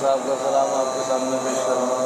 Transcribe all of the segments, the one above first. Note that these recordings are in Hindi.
साहब का सलाम आपके सामने पेश करूँगा।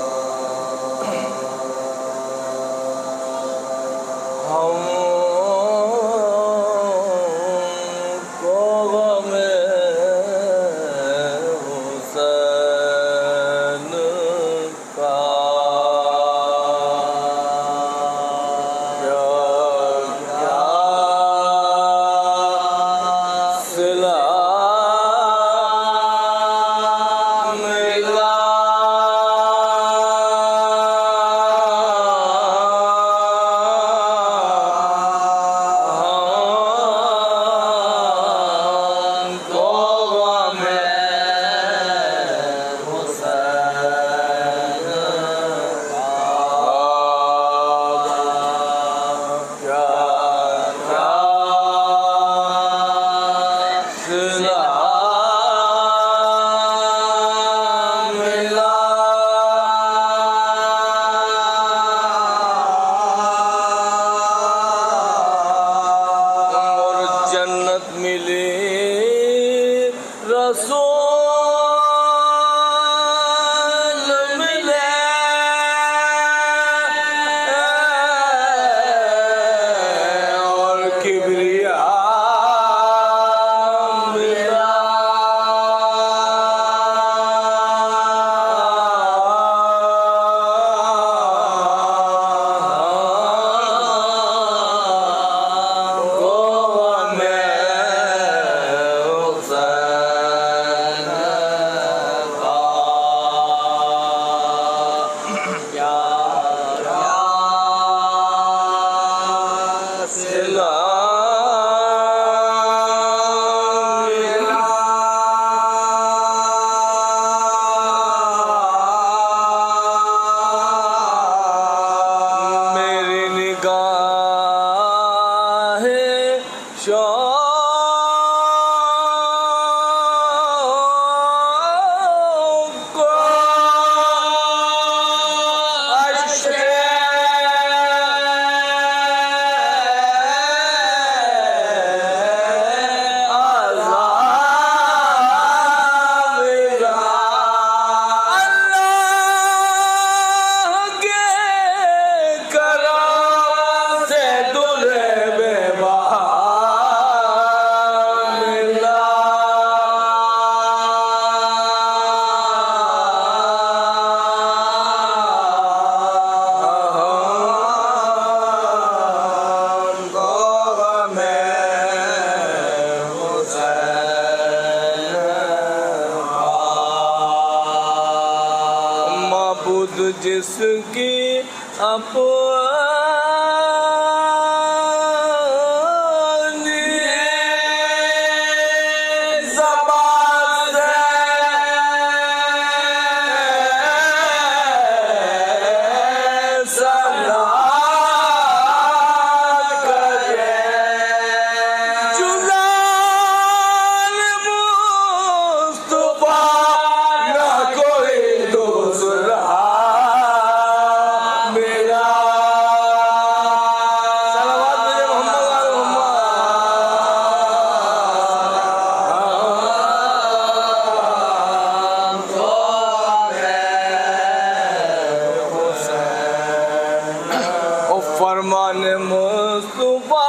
जिसकी अपनी ज़बान से सना करे, जुलाल मुस्तफा ना कोई दूसरा फरमान मुस्तफा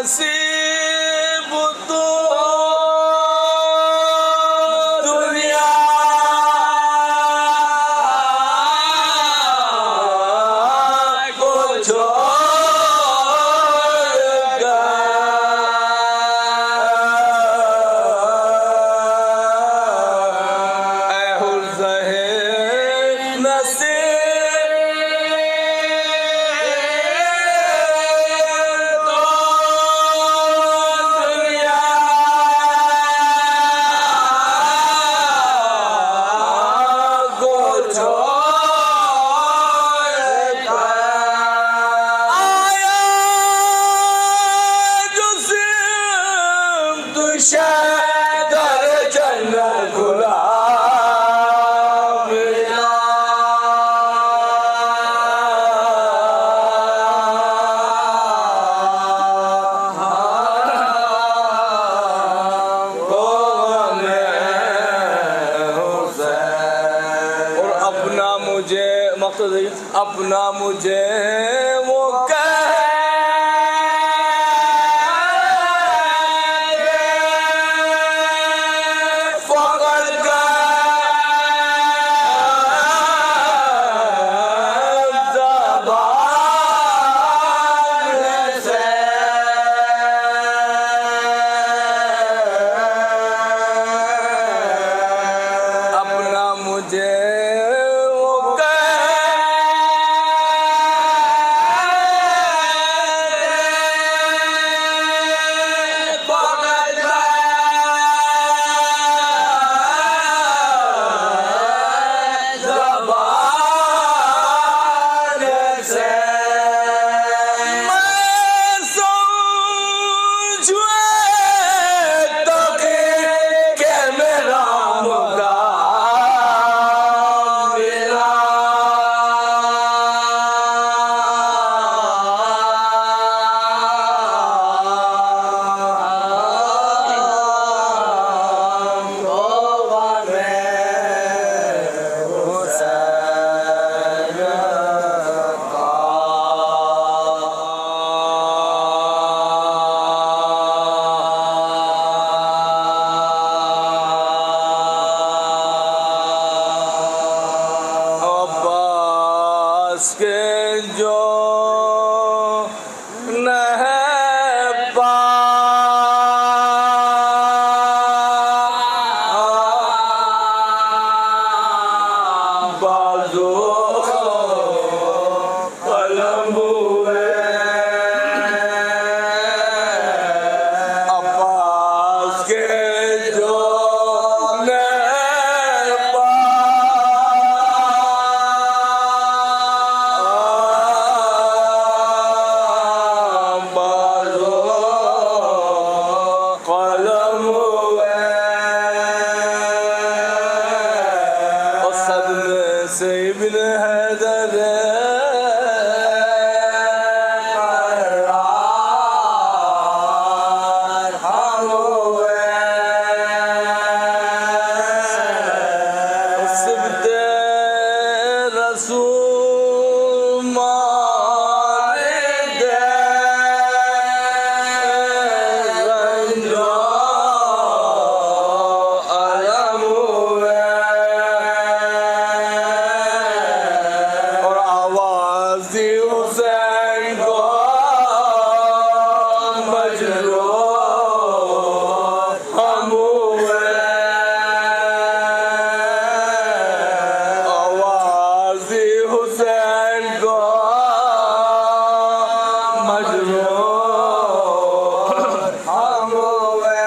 नसीब तो दुनिया को छोड़ गया। ऐ हुज़ैन नसीब तो दुनिया को छोड़ आया जो सिर्फ तुझे जन्नत खुला मिला। और अपना मुझे मकसद अपना मुझे वो फकड़ ज़बान से अपना मुझे वो ज़बान से मैं समझूं तक के मेरा मुकाम मिला। अब्बास के जो बाजो कलम हुए अब्बास के जो बाजो कलम हुए और सदमे से इब्न हैदर हम हुए सिबते रसूल मालिक रंजो अलम हुए और आवाज़ दी हुसैन को मजरूह हम हुए। आवाज़ दी हुसैन को मजरूह हम हुए।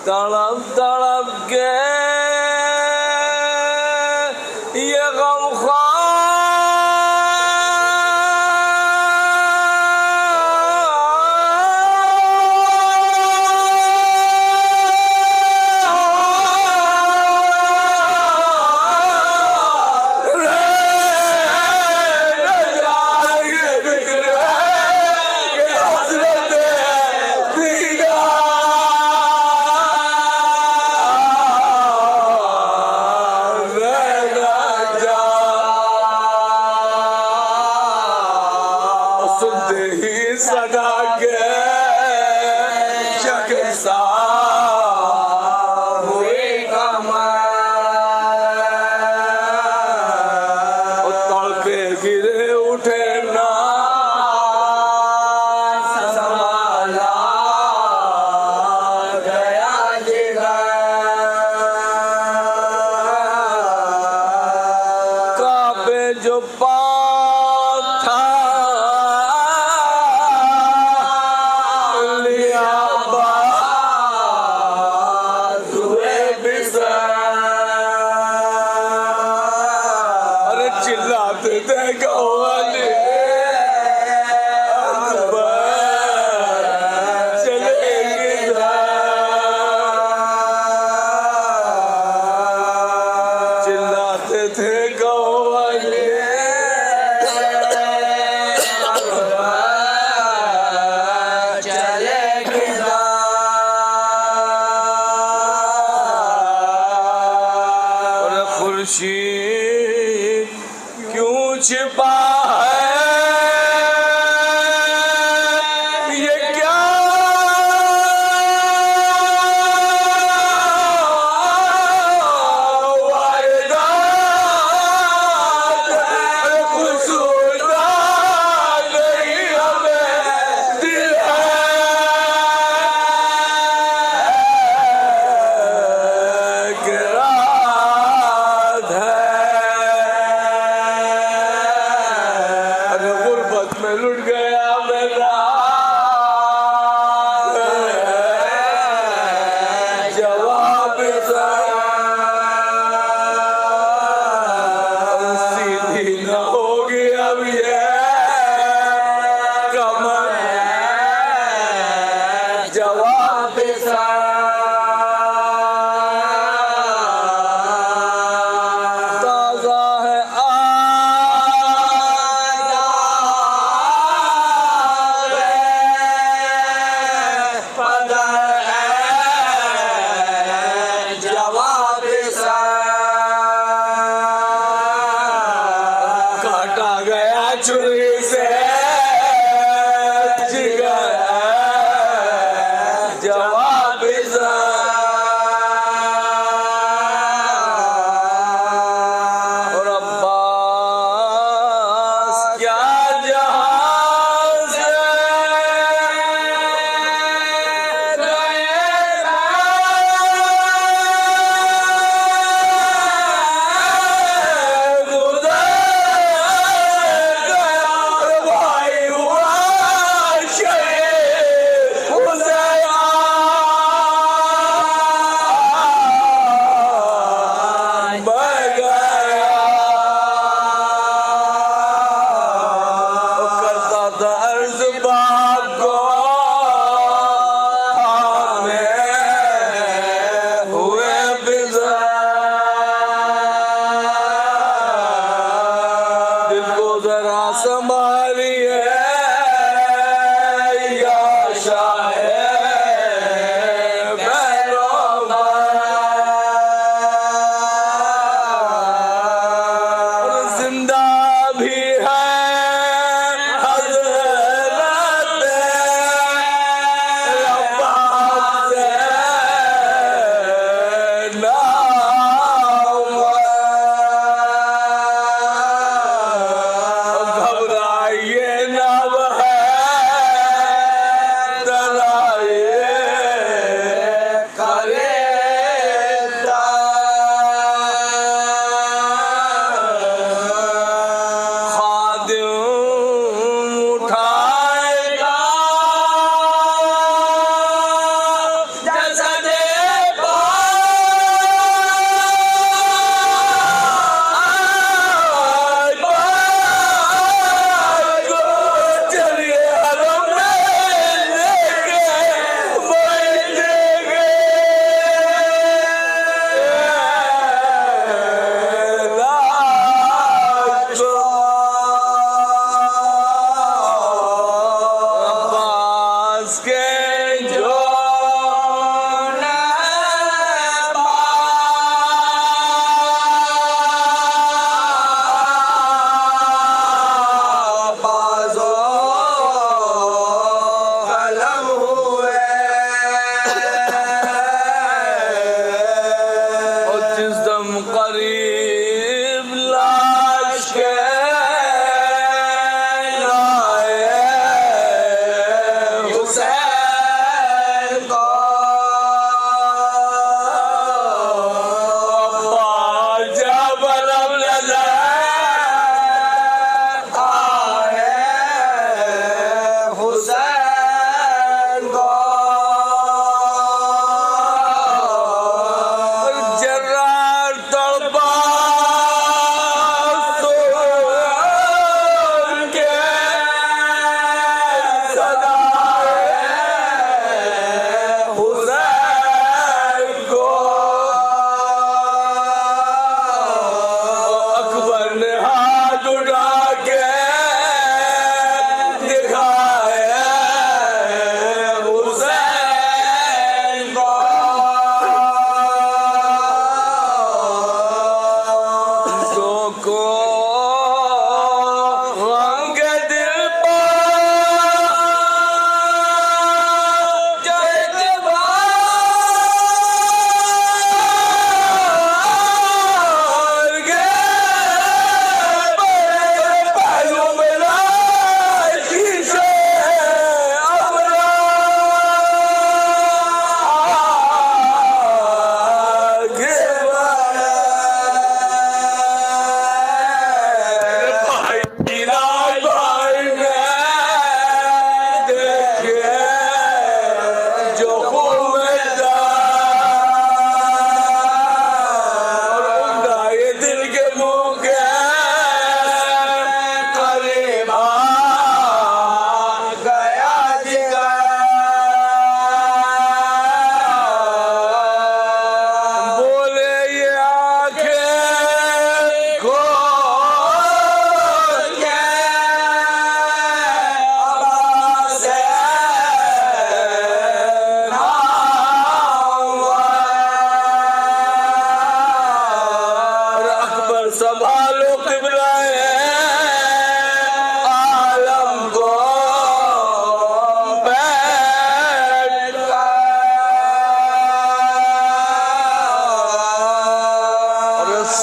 तड़प तड़प के ये मुर्शिद क्यों छिपा है ये क्या वायदा खुशुदा नहीं हमें दिल है गिराद है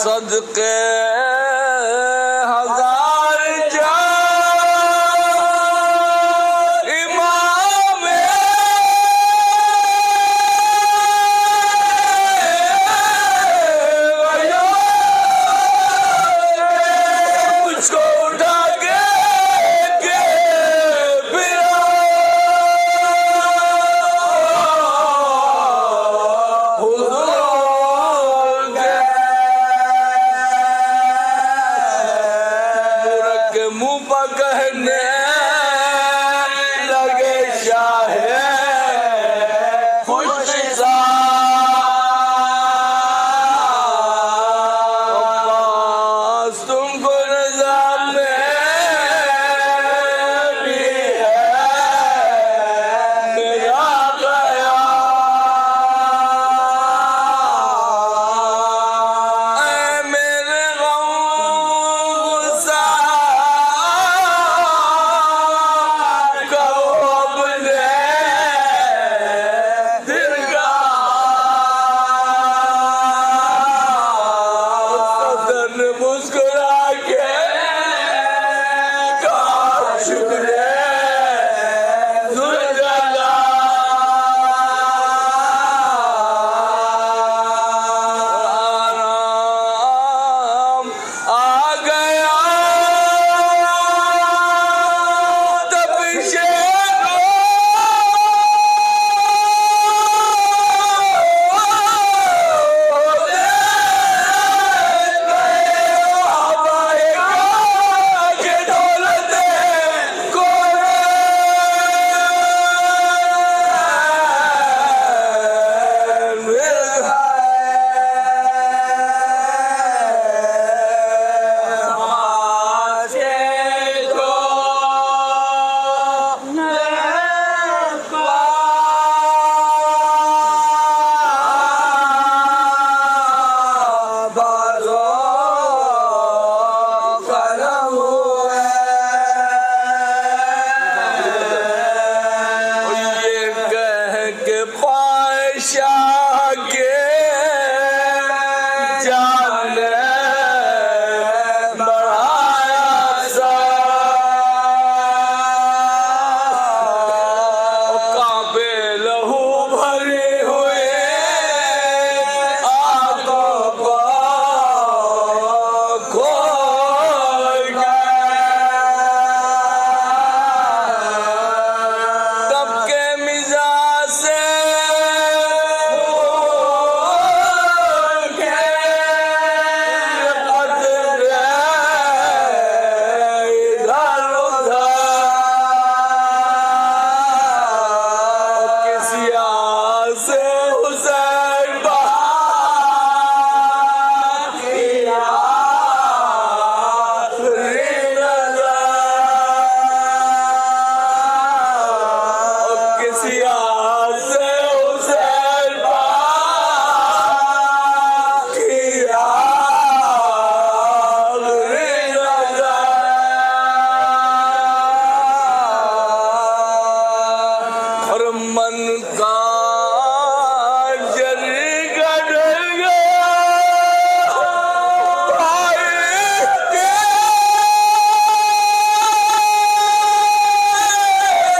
सदके हजार जान इमाम मुझको उठा के मुँह पर कहने लगे शाहे खुश तुमको निजाम में भी है मेरा गया मेरे गम गुस्सा मुस्कुरा के शुक्रिया आ गया तब शाह के जाने बढ़ाया सा कांपे लहू भरे हुए आंखों को खोल तब के मिजाज से मन का जरिया डर गया भाई के भाई का निकल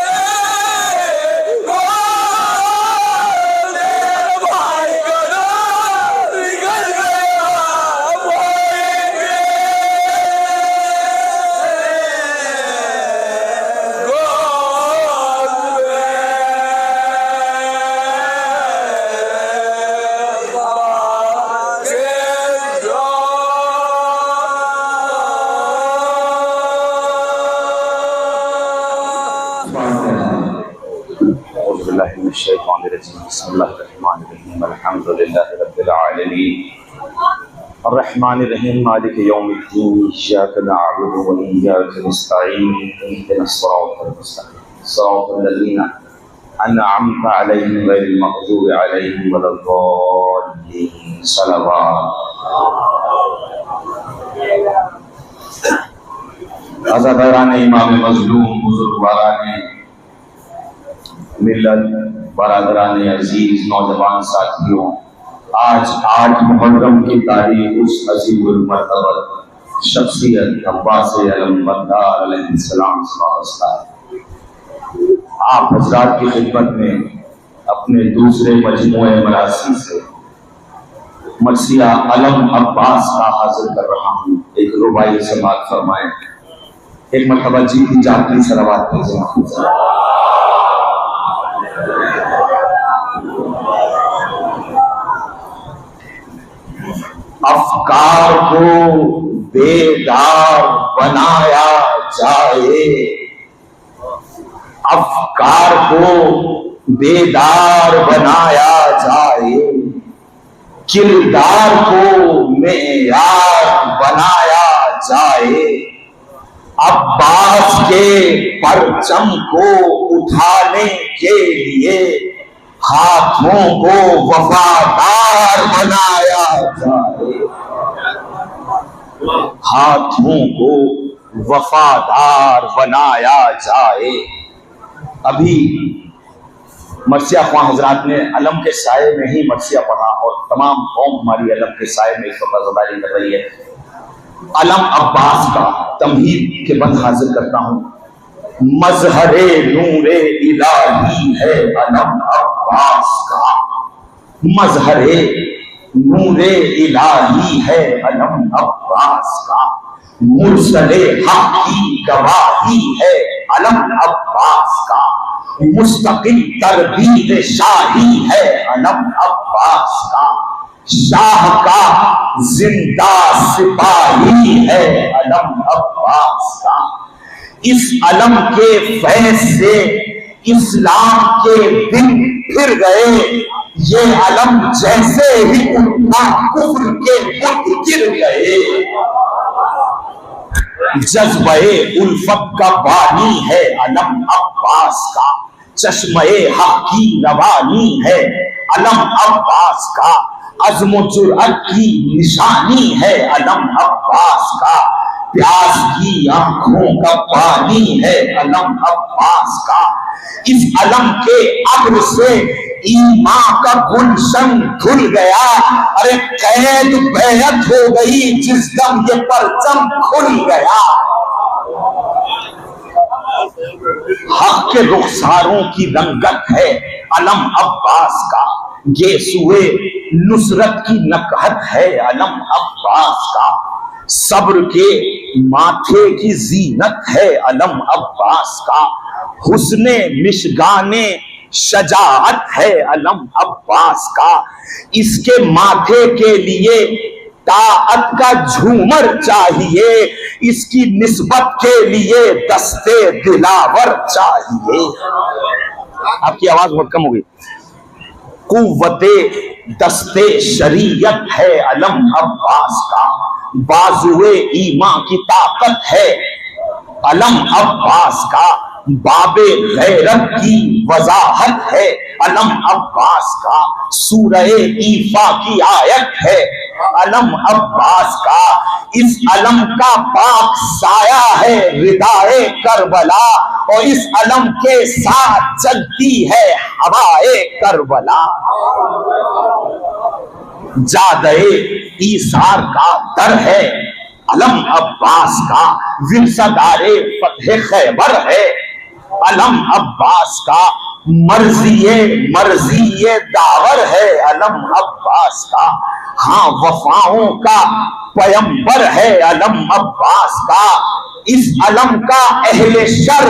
गया बिस्मिल्लाहिर्रहमानिर्रहीम अल्हम्दुलिल्लाहि रब्बिल आलमीन अर्रहमानिर्रहीम मालिकि यौमिद्दीन इय्याका नअबुदु व इय्याका नस्तईन इहदिनस सिरातल मुस्तक़ीम सिरातल लज़ीना अनअमता अलैहिम गैरिल मग़ज़ूबि अलैहिम वलद्दाल्लीन सलावत अज़ादारान इमाम मज़लूम बुजुर्गवारान मिल्लत बरादरान अजीज नौजवान साथियों आज 8 मुहर्रम की तारीख उस अजीमुल मर्तबा शख्सियत अब्बास अलम बंदार अलैहिस्सलाम से वाबस्ता है। आप हजरात की खिदमत में अपने दूसरे मजमूए मरासी से मरसिया अलम अब्बास का हाजिर कर रहा हूँ। एक रुबाई समात फरमाए। एक मरतबा जी की जाती सलावत कीजिए। अफकार को बेदार बनाया जाए, अफकार को बेदार बनाया जाए, किरदार को मेयार बनाया जाए, अब्बास के परचम को उठाने के लिए हाथों को वफादार बनाया जाए, हाथों को वफादार बनाया जाए। अभी मरसिया ख्वां हजरात ने अलम के साये में ही मरसिया पढ़ा और तमाम कौम हमारी अलम के साये में इस वक्त अज़ादारी कर रही है। अलम अब्बास का तमहीद के बंद हाजिर करता हूँ। मजहरे नूरे इलाही है अलम अब्बास का, मजहरे नूरे इलाही है अलम अब्बास का, मुरसले हक की गवाही है अलम अब्बास का, मुस्तकिल तरबीत शाही है अलम अब्बास का, शाह का जिंदा सिपाही है अलम अब्बास का। इस अलम के फैज से इस्लाम के दिन फिर गए, ये अलम जैसे ही उठा कुफ्र के बुत गिर गए। जज्बे उल्फत का बानी है अलम अब्बास का, चश्मे हक की रवानी है अलम अब्बास का, अज़्म जुर्अत की निशानी है अलम अब्बास का, प्यास की आंखों का पानी है अलम अब्बास का। इस अलम के अब्र से ईमान का गुलशन धुल गया, अरे कैद बैत हो गई जिस दम ये परचम खुल गया। हक के रुखसारों की रंगत है अलम अब्बास का, ये सुए नुसरत की नकहत है अलम अब्बास का, सब्र के माथे की जीनत है अलम अब्बास का, हुस्ने मिशगाने शजाअत है अलम अब्बास का। इसके माथे के लिए ताअत का झूमर चाहिए, इसकी निस्बत के लिए दस्ते दिलावर चाहिए। आपकी आवाज बहुत कम हो गई। कुव्वते दस्ते शरीयत है अलम अब्बास का, बाजुए ईमान की ताकत है अलम अब्बास का, बाबे गैरत की वजाहत है अलम अब्बास का, सूरह ईफा की आयत है अलम अब्बास का। इस अलम का पाक साया है रिदाए करबला, और इस अलम के साथ चलती है हवाए करबला। जादे ईसार का दर है अलम अब्बास का, विरसादारे फतह खैबर है अलम अब्बास का, मर्जिए दावर है अलम अब्बास का। हाँ, वफाओं का पैगंबर है अलम अब्बास का। इस अलम का अहले शर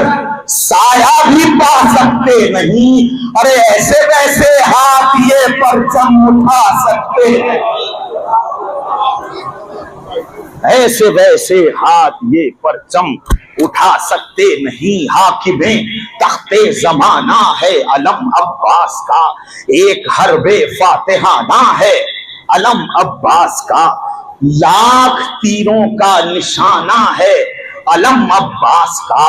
साया भी पा सकते नहीं, अरे ऐसे वैसे हाथ ये परचम उठा सकते नहीं, ऐसे वैसे हाथ ये परचम उठा सकते नहीं। हाकिमे तख्ते जमाना है अलम अब्बास का, एक हरबे फातिहाना है अलम अब्बास का, लाख तीरों का निशाना है अलम अब्बास का,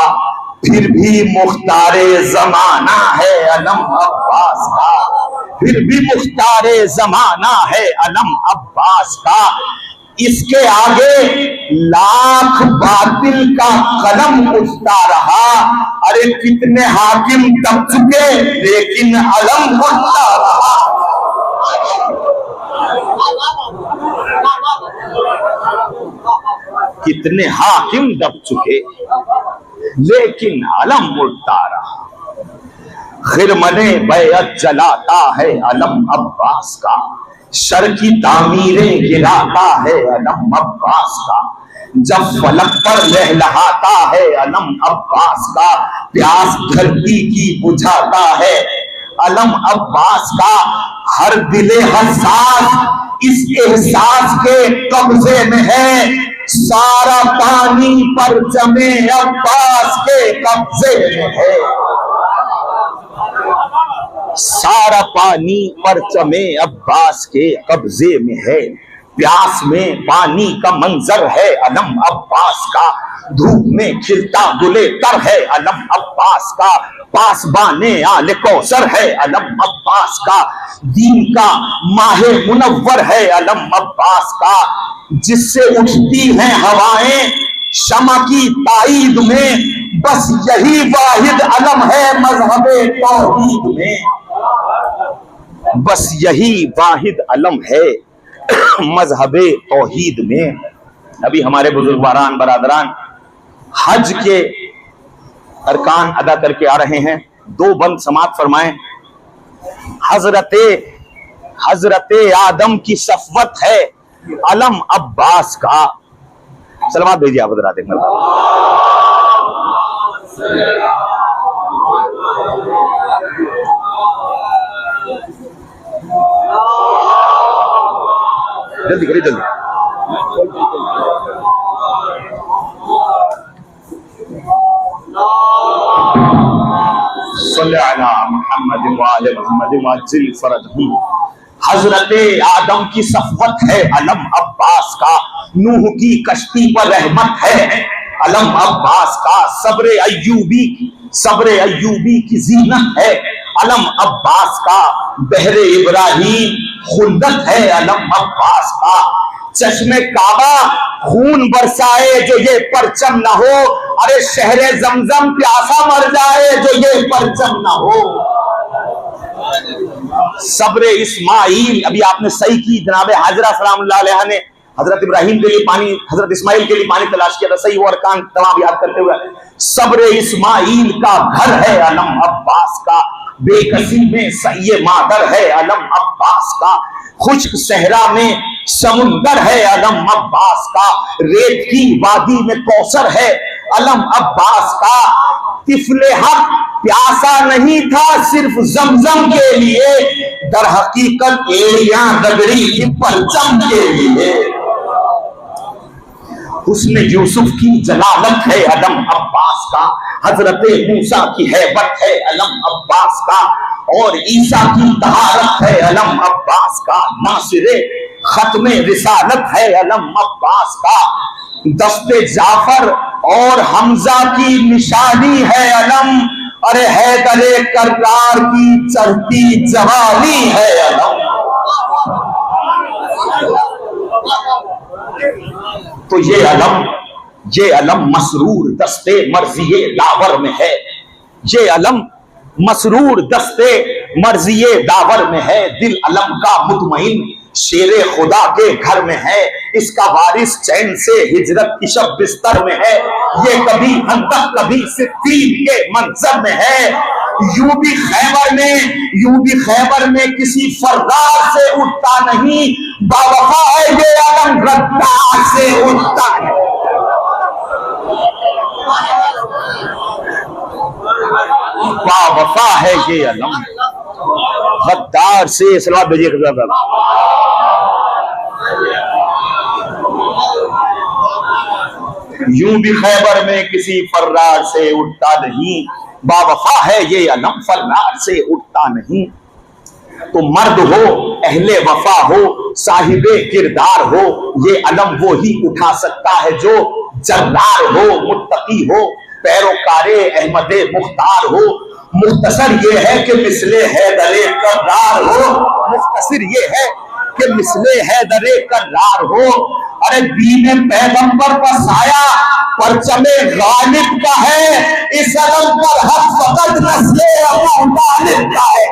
फिर भी मुख्तारे जमाना है अलम अब्बास का, फिर भी मुख्तारे जमाना है अलम अब्बास का। इसके आगे लाख बातिल का कलम उठता रहा, अरे कितने हाकिम दब चुके लेकिन अलम उठता रहा। कितने हाकिम दब चुके, लेकिन अलम उड़ता रहा। खिरमने बैअत जलाता है अलम अब्बास का, शर की तामीरें गिराता है अलम अब्बास का। जब फलक पर लहलहाता है अलम अब्बास का, प्यास धरती की बुझाता है अलम अब्बास का। हर दिले हसास इस एहसास के कब्जे में है, सारा पानी पर जमे अब्बास के कब्जे में है। सारा पानी परचमे अब्बास के कब्जे में है। प्यास में पानी का मंजर है अलम अब्बास का, धूप में खिलता गुले तर है अलम अब्बास का। पासबाने आले कौसर है अलम अब्बास का, दीन का माहे मुनव्वर है अलम अब्बास का। जिससे उठती हैं हवाएं शमा की ताईद में, बस यही वाहिद अलम है मजहबे तौहीद में। बस यही वाहिद अलम है मजहबे तौहीद में। अभी हमारे बुजुर्गवारान बरादरान हज के अरकान अदा करके आ रहे हैं, दो बंद समात फरमाएं। हजरते आदम की सफवत है अलम अब्बास का। सलवात भेजिए आप हजरात एक मरतबा। जल्दी करिए जल्दी। हजरत आदम की सफवत है अलम अब्बास का, नूह की कश्ती पर रहमत है अलम अब्बास का। सब्र अय्यूबी की जीनत है अलम अब्बास का। बहरे इब्राहिम खुल्दत है अलम अब्बास का। चश्मे काबा खून बरसाए जो ये परचम न हो, अरे शहरे जमजम प्यासा मर जाए जो ये परचम न हो। सब्र इस्माइल, अभी आपने सही की, जनाबे हाजरा सलामुल्लाह अलैहा ने हजरत इब्राहिम के लिए पानी, हजरत इस्माइल के लिए पानी तलाश किया था, सही वो अरकान तमाम याद करते हुए। सब्र इस्माइल का घर है अलम अब्बास का, बेकसी में सही मादर है अलम अब्बास का। खुश्क सहरा में समुंदर है अलम अब्बास का, रेत की वादी में कौसर है अलम अब्बास का। तिफले हक प्यासा नहीं था सिर्फ जमजम के लिए, दर हकीकत एड़ियां रगड़ी थी परचम के लिए। हुस्न यूसुफ की जलालत है अलम अब्बास का, हजरत मूसा की हैबत है अलम अब्बास का। और ईसा की तहारत है अलम अब्बास का, नासिरे खत्मे रिसालत है अलम अब्बास का। दस्ते जाफर और हमजा की निशानी है अलम, अरे हैदरे कररार की चढ़ती जवानी है अलम। तो ये अलम मसरूर दस्ते मर्जिए दावर में है, ये अलम मसरूर दस्ते मर्जिए दावर में है। दिल अलम का मुतमईन शेरे खुदा के घर में है, इसका वारिस चैन से हिजरत की शब बिस्तर में है। ये कभी हंदक कभी सिद्दीन के मंजर में है। यूं भी खैबर में किसी फर्रार से उठता नहीं, बावफा है ये अलम गद्दार से उठता है। बावफा है ये अलम गद्दार से। सलावत भेजिए। यूं भी खैबर में किसी फर्रार से उठता नहीं, बावफा है ये अलम फर्रार से उठता नहीं। तो मर्द हो अहले वफा हो साहिबे किरदार हो, ये अलम वो ही उठा सकता है जो जर्रार हो मुत्तकी हो पैरोकारे अहमदे मुख्तार हो। मुख्तसर ये है कि मिसले हैदरे कर्रार हो, मुख्तसर ये है कि मिसले हैदरे कर्रार हो। अरे दीन पैगंबर का साया परचमे गालिब का है, इस अलम पर हक फकत नस्ले अबू तालिब का है।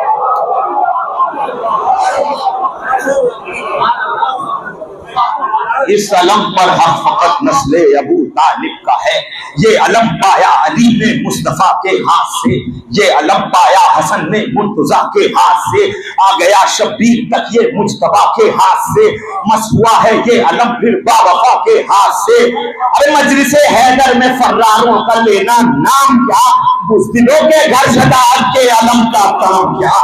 इस अलम पर हक फकत नस्ले अबू तालिब का है। ये अलम पाया अली ने मुस्तफा के हाथ से, ये अलम पाया हसन ने मुर्तजा के हाथ से, आ गया शब्बीर तक ये मुजतबा के हाथ से, मस हुआ है ये अलम फिर बावफा के हाथ से। अरे मजलिसे हैदर में फर्रारों का लेना नाम क्या, बुज़दिलों के घर शदाअत के अलम का काम क्या,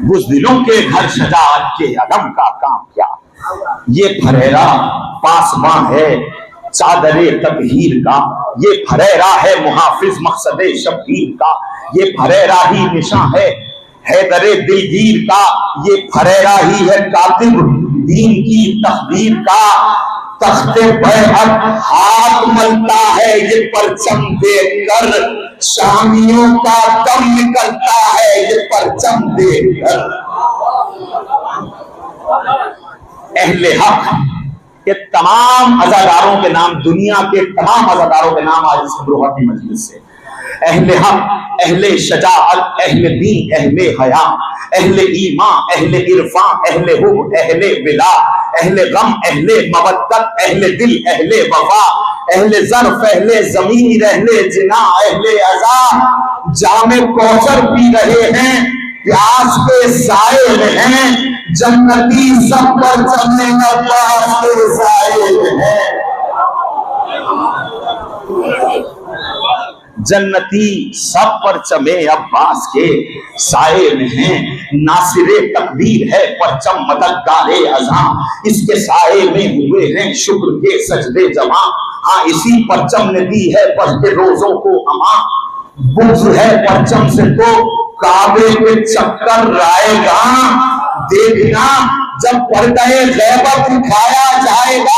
बुज़दिलों के घर शजाअत के अलम का काम क्या। ये फरेरा पासबां है चादरे तकहीर का, ये फरेरा है मुहाफिज मकसदे शब्बीर का, ये फरेरा ही निशान है हैदरे दिलगीर का, ये फरेरा ही है कातिब दीन की तकदीर का। तख्ते बैअत हाथ मलता है ये परचम देखकर, शामियों का दम निकलता है ये परचम देखकर। अहले हक के तमाम अज़ादारों के नाम, दुनिया के तमाम अज़ादारों के नाम आज इस अमरोहा की मजलिस से, अहले हक, अहले शजाअत, अहले दीन, अहले हया, अहले ईमान, अहले इरफान, अहले हुब, अहले विला, अहले गम, अहले मवद्दत, अहले दिल, अहले वफा, अहले ज़र्फ, अहले ज़मीर, अहले जिना, अहले अज़ा, जामे कौसर पी रहे हैं, प्यास के साए में हैं, जन्नती सब पर चलने अब्बास के साए में हैं, जन्नती सब पर चमे अब्बास के साए में हैं, नासिरे तकदीर है परचम मददगारे अज़ां, इसके साए में हुए हैं शुक्र के सजदे जमा। हाँ इसी परचम ने दी है पढ़ के रोजों को अमा, बुर्ज है परचम से तो काबे के चक्कर आएगा, देखना जब पर्दे गैबत उठाया जाएगा,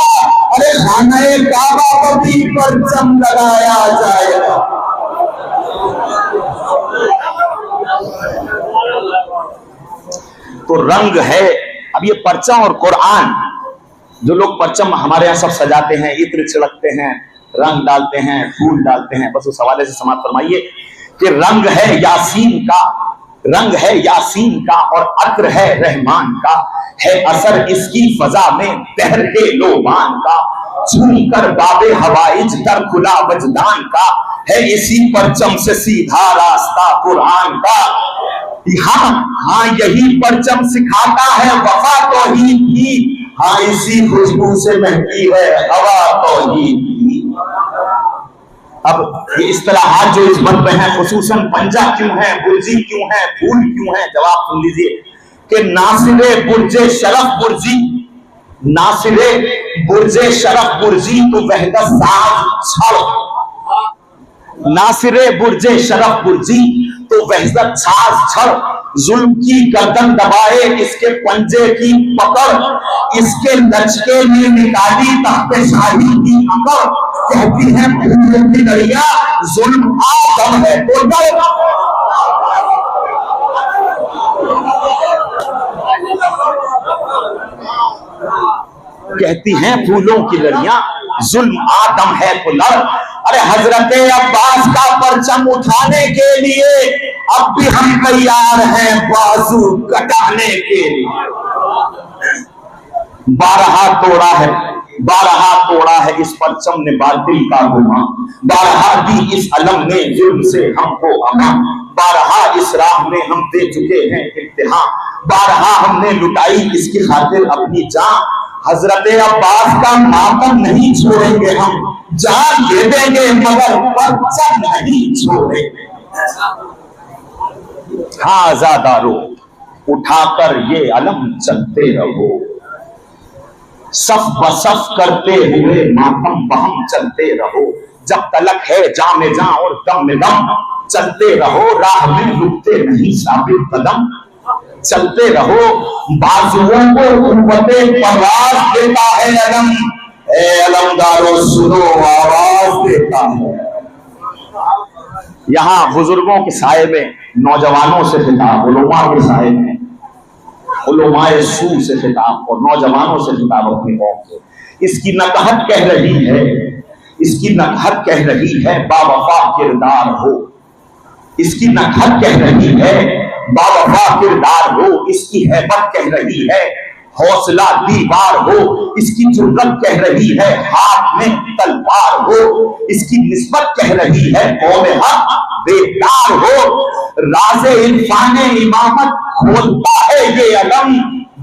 अरे खाने काबा पर भी परचम लगाया जाएगा। तो रंग है, अब ये परचम और कुरान, जो लोग परचम हमारे यहाँ सब सजाते हैं, इत्र छिड़कते हैं, रंग डालते हैं, फूल डालते हैं, बस उस हवाले से समाप्त फरमाइए कि रंग है यासीन का, रंग है यासीन का और अत्र है रहमान का, है असर इसकी फजा में दहर के लोबान का, झूम कर बाबे हवाइज दर खुला वजदान का, है इसी परचम से सीधा रास्ता कुरान का। हाँ हाँ यही परचम सिखाता है वफा तौहीद की, हाँ इसी खुशबू से महकी है हवा तौहीद की। अब ये इस्तिलाहात जो इस बंद में है, खुसूसन पंजा क्यों है, बुर्जी क्यों है, फूल क्यों है, जवाब सुन लीजिए कि नासिरे बुर्जे शरफ बुर्जी, नासिरे बुर्जे शरफ बुर्जी तो वहदत साज छड़, नासिरे बुर्जे शरफ बुर्जी तो वहदत साज छड़, जुल्म की गर्दन दबाए इसके पंजे की पकड़, इसके लचके में निकाली तख्ते शाही की अकड़, कहती है फूलों की लड़ियां जुल्म आदम है तो डर। कहती हैं फूलों की लड़ियां जुल्म आदम है तो लड़। अरे हजरत अब्बास का परचम उठाने के लिए अब भी हम तैयार हैं बाजू कटाने के लिए। 12 तोड़ा है, 12 तोड़ा है इस परचम ने बातिल का गुमा, 12 दी इस अलम ने जुल्म से हमको अमा, 12 इस राह में हम दे चुके हैं इम्तिहान, 12 हमने लुटाई इसकी खातिर अपनी जान। हजरत अब्बास का मातम नहीं छोड़ेंगे हम, जान दे देंगे मगर परचम नहीं छोड़ेंगे। हाँ आजादारो उठाकर ये अलम चलते रहो, सफ बसफ करते हुए मातम बहम चलते रहो, जब तलक है जाम में जा और दम में दम चलते रहो, राह में रुकते नहीं साबित कदम चलते रहो, बाजुओं को कुव्वते परवाज देता है अलम, ए अलमदारो सुनो आवाज देता है। यहाँ बुजुर्गों के साये में नौजवानों से खिताब, उलमा के साये में उलमाए सू से खिताब और नौजवानों से खिताब अपनी कौम से। इसकी नकहत कह रही है, इसकी नकहत कह रही है बावफा किरदार हो, इसकी नकहत कह रही है बावफा किरदार हो, इसकी हैबत कह रही है हौसला दीवार हो, इसकी जुर्रत कह रही है हाथ में तलवार हो, इसकी निस्बत कह रही है कौम हक बेदार हो। राज़े इरफाने इमामत खोलता है ये अलम,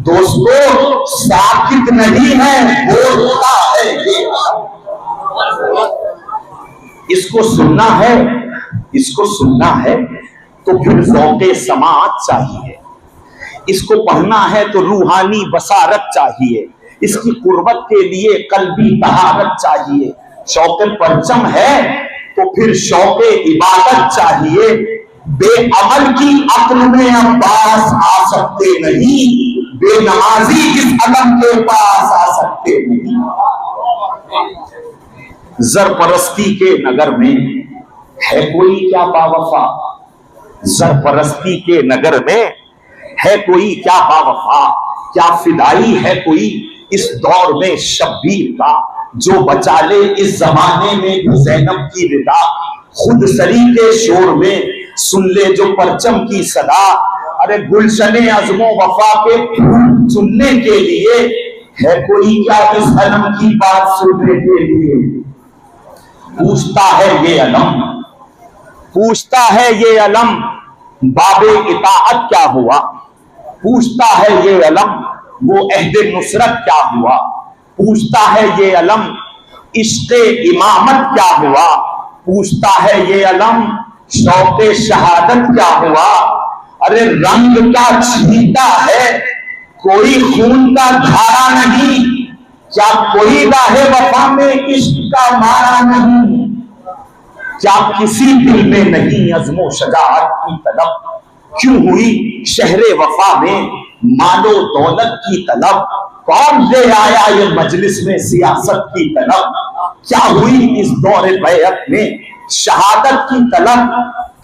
दोस्तों साकित नहीं है बोलता है ये। इसको सुनना है, इसको सुनना है तो फिर ज़ौक़े समाअत चाहिए, इसको पढ़ना है तो रूहानी बसारत चाहिए, इसकी कुर्बत के लिए कल्बी तहारत चाहिए। शौक़े परचम है तो फिर शौक़े इबादत चाहिए। बेअमल की अक्ल में अब्बास आ सकते नहीं, बेनमाजी इस अदम के पास आ सकते नहीं। ज़रपरस्ती के नगर में है कोई क्या बावफा, ज़रपरस्ती के नगर में है कोई क्या बावफा, क्या फिदाई है कोई इस दौर में शब्बीर का, जो बचा ले इस जमाने में भी ज़ैनब की रिदा, खुद सरी के शोर में सुन ले जो परचम की सदा। अरे गुलशने अज़्मो वफा के फूल चुनने के लिए है कोई क्या इस अलम की बात सुनने के लिए। पूछता है ये अलम, पूछता है ये अलम, बाबे इताअत क्या हुआ, पूछता है ये अलम, वो अहदे नुसरत क्या हुआ, पूछता है ये अलम, इश्क़े इमामत क्या हुआ, पूछता है ये अलम, शौक़े शहादत क्या हुआ। अरे रंग का छींटा है कोई खून का धारा नहीं, क्या कोई राहे वफा में इश्क का मारा नहीं, क्या किसी दिल में नहीं अज़्मो शजाअत की तलब, क्यों हुई शहरे वफा में मालो दौलत की तलब, कौन ले आया ये मजलिस में सियासत की तलब, क्या हुई इस दौरे बैअत में शहादत की तलब,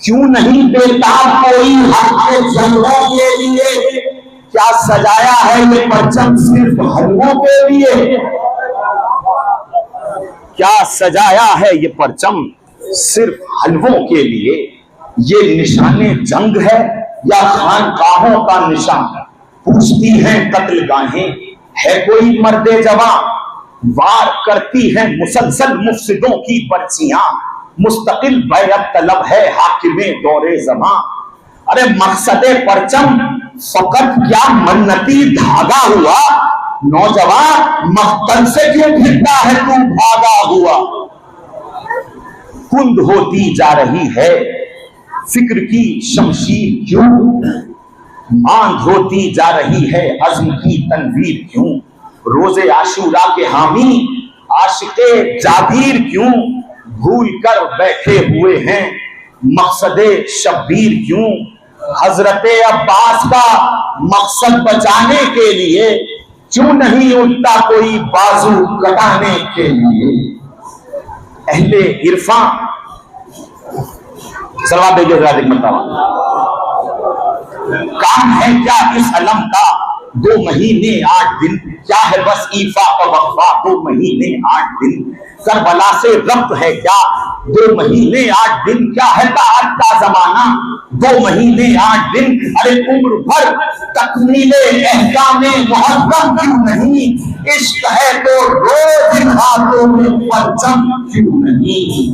क्यों नहीं बेताब कोई हक के जंगों के लिए, क्या सजाया है ये परचम सिर्फ हलवों के लिए, क्या सजाया है ये परचम सिर्फ हलवों के लिए। ये निशाने जंग है या खानकाहों का निशान, पूछती हैं कत्लगाहें है कोई मर्दे जवां, वार करती हैं मुसलसल मुफसिदों की पर्चियां, मुस्तकिल बैअत तलब है हाकिमे दौरे ज़मां। अरे मकसदे परचम फकत क्या मन्नती धागा हुआ, नौजवान मख्तल से क्यों फिरता है तू भागा हुआ। कुंद होती जा रही है फिक्र की शमशीर क्यों, मांग होती जा रही है अज़्म की तनवीर क्यों, रोजे आशूरा के हामी आशिके जागीर क्यों, भूल कर बैठे हुए हैं मकसदे शब्बीर क्यों। हजरते अब्बास का मकसद बचाने के लिए क्यों नहीं उठता कोई बाजू कटाने के लिए। अहले इरफा सलवा देंगे काम है क्या इस अलम का, 2 महीने 8 दिन, क्या है बस ईफा का वक्फा 2 महीने 8 दिन, करबला से रब्त है क्या 2 महीने 8 दिन, क्या है ताअत का जमाना 2 महीने 8 दिन। अरे उम्र भर तकमीले एहकामे मुहर्रम क्यों नहीं, इश्क है तो रोज हाथों में परचम क्यों नहीं।